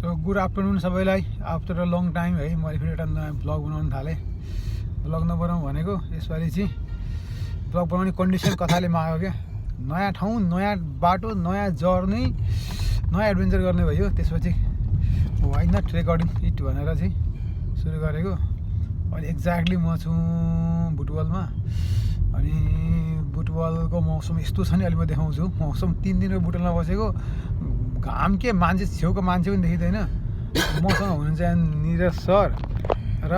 So good afternoon सबैलाई। After a long time है मैले फेरि एउटा नयाँ ब्लग बनाउन थालेँ। ब्लग नबनाउँ भनेको यसपालि चाहिँ ब्लग बनाउने कन्डिसन कथाले माग्यो क्या। नयाँ ठाउँ, नयाँ बाटो, नयाँ जर्नी, नयाँ एडभेन्चर गर्ने भयो। त्यसपछि वाइ नट रेकर्डिङ इट भनेर चाहिँ सुरु गरेको। अहिले एक्ज्याक्टली म छु बुटवलमा। अनि बुटवलको मौसम यस्तो छ नि, अहिले म देखाउँछु मौसम। 3 दिनको बुटवलमा बसेको, घाम के मान्छे छेउको मान्छे पनि देखिँदैन। मसँग हुनुहुन्छ निरज सर र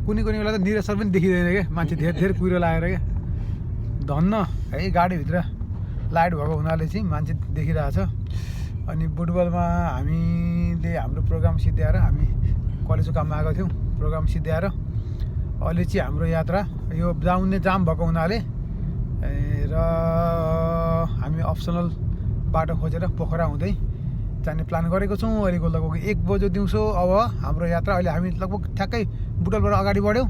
कुनै बेला त निरज सर पनि देखिँदैन क्या, मान्छे धेरै कुहिरो लागेर क्या। धन्न है गाडीभित्र लाइट भएको हुनाले चाहिँ मान्छे देखिरहेछ। अनि बुटबलमा हामीले हाम्रो प्रोग्राम सिद्ध्याएर हामी कलेजको काममा आएको थियौँ। प्रोग्राम सिद्ध्याएर अहिले चाहिँ हाम्रो यात्रा यो जाउने जाम भएको हुनाले र हामी अप्सनल बाटो खोजेर पोखरा हुँदै जाने प्लान गरेको छौँ। अहिलेको लगभग 1 बजे दिउँसो अब हाम्रो यात्रा। अहिले हामी लगभग ठ्याक्कै बुटवलबाट अगाडि बढ्यौँ।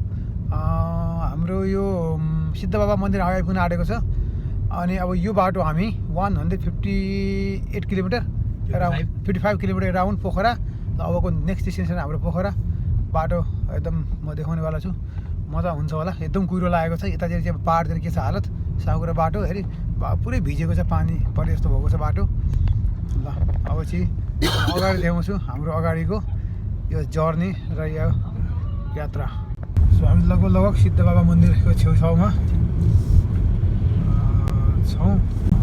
हाम्रो यो सिद्ध बाबा मन्दिर आइपुग्न आँटेको छ। अनि अब यो बाटो हामी 158 kilometre around 55 kilometre around Pokhara. अबको नेक्स्ट डेस्टिनेसन हाम्रो पोखरा। बाटो एकदम म देखाउनेवाला छु, मजा हुन्छ होला। एकदम कुहिरो लागेको छ यतातिर चाहिँ। पाहाडतिर के छ हालत, साँगुरो बाटो हेरी पुरै भिजेको छ, पानी परे जस्तो भएको छ बाटो। ल अब चाहिँ अगाडि देखाउँछु हाम्रो अगाडिको यो जर्नी र यो यात्रा। सो हामी लगभग सिद्ध बाबा मन्दिरको छेउछाउमा छौँ।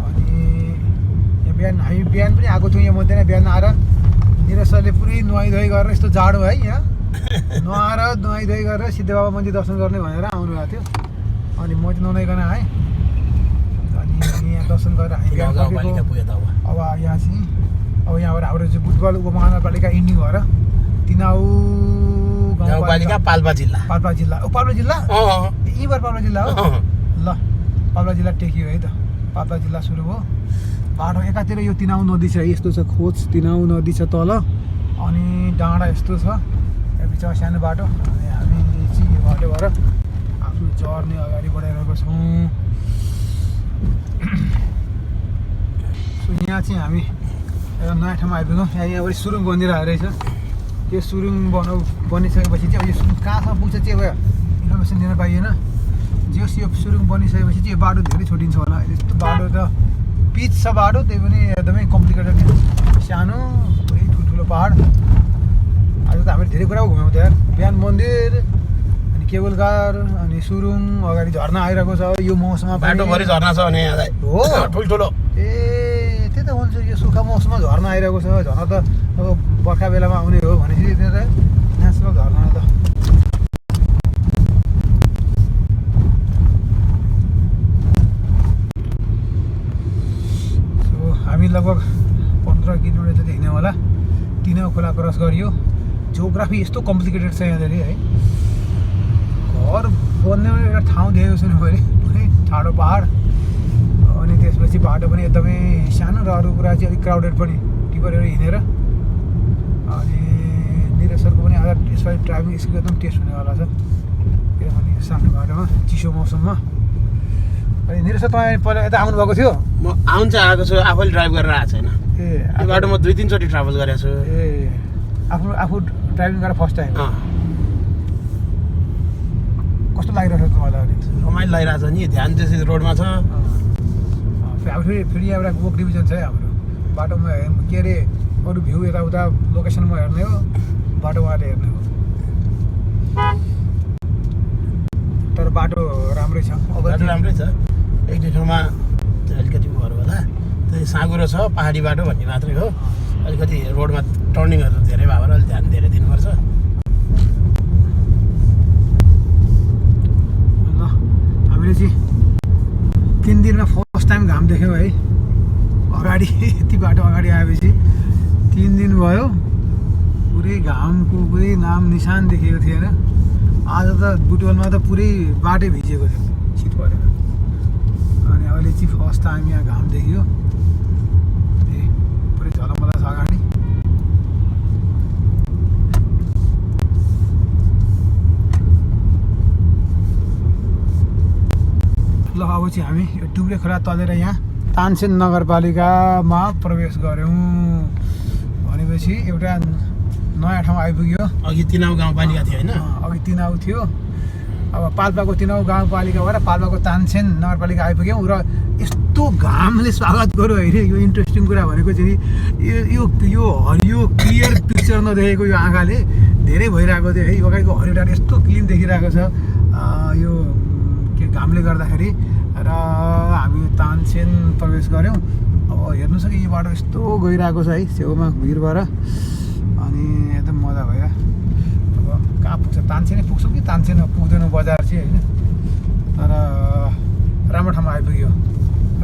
अनि हामी बिहान पनि आएको थियौँ यहाँ मध्याह। बिहान आएर निरज सरले पुरै नुहाइधुवाइ गरेर, यस्तो जाडो है यहाँ, नुहाइधुवाइ गरेर सिद्ध बाबा मन्दिर दर्शन गर्ने भनेर आउनुभएको थियो। अनि म चाहिँ नुहाइकन आएँ। अनि यहाँ दर्शन गरेर हामी बिहान पुगेको। अब यहाँ चाहिँ अब यहाँबाट हाम्रो चाहिँ बुटवल उपमहानगरपालिका इन्डिङ भएर तिनाउ गाउँपालिका पाल्पा जिल्ला। पाल्पा जिल्ला यहीँबाट पाल्पा जिल्ला हो। ल पाल्पा जिल्ला टेकियो है त। पाल्पा जिल्ला सुरु भयो। बाटो एकातिर यो तिनाउ नदी छ, यस्तो छ खोज तिनाउ नदी छ तल। अनि डाँडा यस्तो छ, यहाँ बिचमा सानो बाटो। अनि हामी चाहिँ यो बाटो भएर आफ्नो जर्नी अगाडि बढाइरहेको छौँ। सो यहाँ चाहिँ हामी एउटा नयाँ ठाउँमा आइपुग्यौँ। यहाँबाट सुरुङ बनिरहेको रहेछ। त्यो सुरुङ बनिसकेपछि चाहिँ अब यो सुरुङ कहाँसम्म पुग्छ चाहिँ अब इन्फर्मेसन लिन पाइएन। जे होस् यो सुरुङ बनिसकेपछि चाहिँ यो बाटो धेरै छोटिन्छ होला। यस्तो बाटो त पिच छ बाटो, त्यही पनि एकदमै कम्प्लिकेटेड, सानो पुरै ठुल्ठुलो पाहाड। आज त हामीले धेरै कुरा घुम्यौँ त यार। बिहान मन्दिर, अनि केबल कार, अनि सुरुङ, अगाडि झर्ना आइरहेको छ। यो मौसममा बाटोभरि झर्ना छ भने हो ठुल्ठुलो। ए त्यही त भन्छ, यो सुक्खा मौसममा झर्ना आइरहेको छ। झर्ना त अब बर्खा बेलामा आउने हो भनेपछि त्यहाँ नेसनल झर्ना त। सो हामी लगभग 15 किलोमिटर जति हिँड्यौँ होला। तिनाउ खोला क्रस गरियो। जियोग्राफी यस्तो कम्प्लिकेटेड छ यहाँनिर है। घर बन्ने एउटा ठाउँ देखेको छु नि मैले, पुरै ठाडो पाहाड। अनि त्यसपछि बाटो पनि एकदमै सानो र अरू कुरा चाहिँ अलिक क्राउडेड पनि टिपरहरू हिँडेर। अनि निरज सरको पनि आज यसपालि ड्राइभिङ स्किल एकदम टेस्ट हुनेवाला छ, किनभने सानो बाटोमा चिसो मौसममा। अनि निरज सर तपाईँ पहिला यता आउनुभएको थियो? म आउनु चाहिँ आएको छु, आफैले ड्राइभ गरेर आएको छैन। यो बाटो म 2-3 चोटि ट्राभल गरेको छु। ए आफू ड्राइभिङ गरेर फर्स्ट टाइम? कस्तो लागिरहेको छ तपाईँलाई? रमाइलो लागिरहेको छ नि, ध्यान त्यसै रोडमा छ। अब फेरि एउटा वक डिभिजन छ है हाम्रो बाटोमा। के अरे अरू भ्यू यताउता लोकेसनमा हेर्ने हो, बाटोमा हेर्ने हो। तर बाटो राम्रै छ, बाटो राम्रै छ। एक दुई ठाउँमा अलिकति उयोहरू होला, त्यही साँगुरो छ, पहाडी बाटो भन्ने मात्रै हो। अलिकति रोडमा टर्निङहरू धेरै भयो भने अलिक ध्यान धेरै दिनुपर्छ। ल हामीले चाहिँ 3 दिनमा फर्स्ट टाइम घाम देख्यौँ है अगाडि। यति बाटो अगाडि आएपछि 3 दिन भयो, पुरै घामको पुरै नाम निशान देखेको थिएन। आज त बुटवलमा त पुरै बाटै भिजेको थियो शीत परेर। अनि अहिले चाहिँ फर्स्ट टाइम यहाँ घाम देखियो। ए पुरै झलमला छ अगाडि। ल अब चाहिँ हामी यो डुब्रे खोला तलेर यहाँ तानसेन नगरपालिकामा प्रवेश गऱ्यौँ। भनेको भनेपछि एउटा नयाँ ठाउँ आइपुग्यो। अघि तिनाउ गाउँपालिका थियो होइन? अघि तिनाउ थियो, अब पाल्पाको तिनाउ गाउँपालिका भएर पाल्पाको तानसेन नगरपालिका आइपुग्यौँ र यस्तो घामले स्वागत गर्यो होइन। यो इन्ट्रेस्टिङ कुरा भनेको चाहिँ यो हरियो क्लियर पिक्चर नदेखेको यो आँखाले धेरै भइरहेको थियो है। अगाडिको हरियो डाँडा यस्तो क्लिन देखिरहेको छ यो के घामले गर्दाखेरि। र हामी तानसेन प्रवेश गऱ्यौँ। अब हेर्नुहोस् कि यो बाटो यस्तो गइरहेको छ है छेउमा भिरबाट, अनि एकदम मजा भयो। अब कहाँ पुग्छ, तानसेनै पुग्छौँ कि तानसेन पुग्दैनौँ बजार चाहिँ होइन। तर राम्रो ठाउँमा आइपुग्यो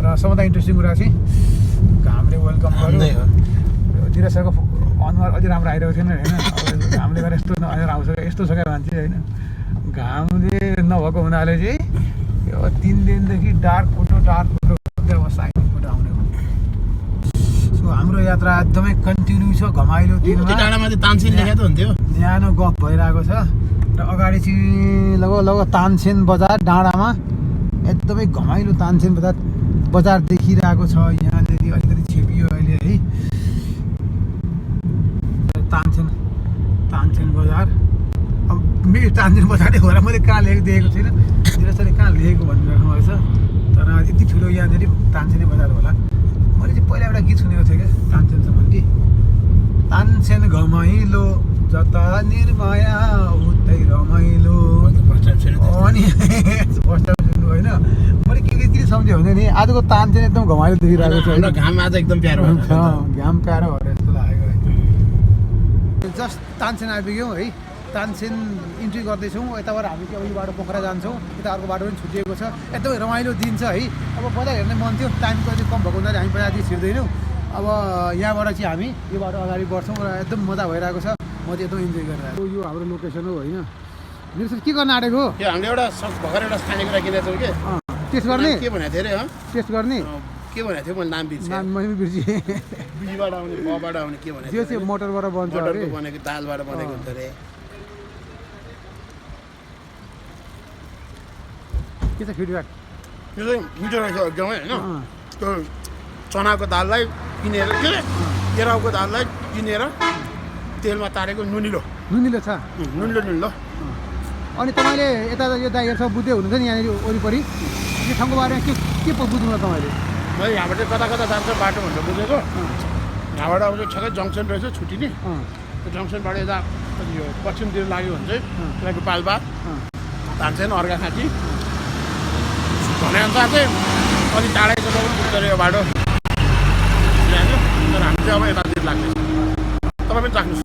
र सबभन्दा इन्ट्रेस्टिङ कुरा चाहिँ घामले वेलकम गर्यो। दिरासरको अनुहार अझै राम्रो आइरहेको थिएन होइन। अब घामले गरेर यस्तो अनुहार आउँछ, यस्तो छ क्या मान्छे होइन। घामले नभएको हुनाले चाहिँ यो 3 दिनदेखि डार्क फोटो अब साइनिङ फोटो आउने हो। सो हाम्रो यात्रा एकदमै कन्टिन्यू छ, घमाइलो दिनमा। त्यो डाँडामा चाहिँ तानसेन लेखेको त हुन्थ्यो। न्यानो गफ भइरहेको छ र अगाडि चाहिँ लगभग तानसेन बजार डाँडामा एकदमै घमाइलो तानसेन बजार देखिरहेको छ। यहाँदेखि अलिकति छेपियो अहिले है तानसेन बजार। अब मेरो तानसेन बजारै हो र मैले कहाँ देखेको छैन, दिरासरले कहाँ लेखेको भनिरहेको भएको छ। तर यति ठुलो यहाँनिर तानसेनै बजार होला। मैले चाहिँ पहिला एउटा गीत सुनेको थिएँ क्या तानसेनसम्म कि तानसेन घमाइलो जता निर्माया उतै रमाइलो। अनि फर्स्ट टाइम सुन्नु होइन। मैले के सम्झेँ भने नि आजको तानसेन एकदम घमाइलो देखिरहेको छ होइन। घाम आज एकदम प्यारो घाम प्यारो भएर यस्तो लागेको है। जस्ट तानसेन आइपुग्यौँ है। तानसेन इन्ट्री गर्दैछौँ। यताबाट हामी चाहिँ अब यो बाटो पोखरा जान्छौँ, यता अर्को बाटो पनि छुटिएको छ। एकदमै रमाइलो दिन छ है। अब बजार हेर्ने मन थियो, टाइम कति कम भएको हुनाले हामी बजारतिर छिर्दैनौँ। अब यहाँबाट चाहिँ हामी यो बाटो अगाडि बढ्छौँ र एकदम मजा भइरहेको छ। म चाहिँ एकदम इन्जोय गरिरहेको छु। यो हाम्रो लोकेसन हो होइन। मेरो के गर्न आँटेको हो? यो हामीले एउटा भर्खर एउटा खानेकुरा किनेको छौँ कि टेस्ट गर्ने। के भनेको थियो अरे? टेस्ट गर्ने के भनेको थियो मैले नाम बिर्सेँ। नाम मैले बिर्सेँ। बीबाट आउने बबाट आउने के भनेको त्यो चाहिँ मोटरबाट बन्छ अरे। मोटरको बनेको दालबाट बनेको हुन्छ अरे। के छ फिडब्याक? यो चाहिँ मिठो रहेछ एकदमै होइन। त्यो चनाको दाललाई किनेर के केराउको दाललाई किनेर तेलमा तारेको नुनिलो छ। नुनिलो। अनि तपाईँले यता यो दाइहरूसँग बुझ्दै हुनुहुन्छ नि यहाँनिर वरिपरि यो ठाउँको बारेमा के बुझ्नु भयो तपाईँले? मैले यहाँबाट कता जान्छ बाटो भनेर बुझेको। यहाँबाट अब ठ्याक्कै जङ्सन रहेछ छुट्टिने। त्यो जङ्सनबाट यता यो पश्चिमतिर लाग्यो भने चाहिँ तपाईँको पाल्पा तानसेन अर्घाखाँची भनेअनुसार चाहिँ अलिक टाढैको पनि पुग्छ अरे यो बाटो। तर हामी चाहिँ अब यतातिर लाग्दैछ। तपाईँ पनि राख्नुहोस्।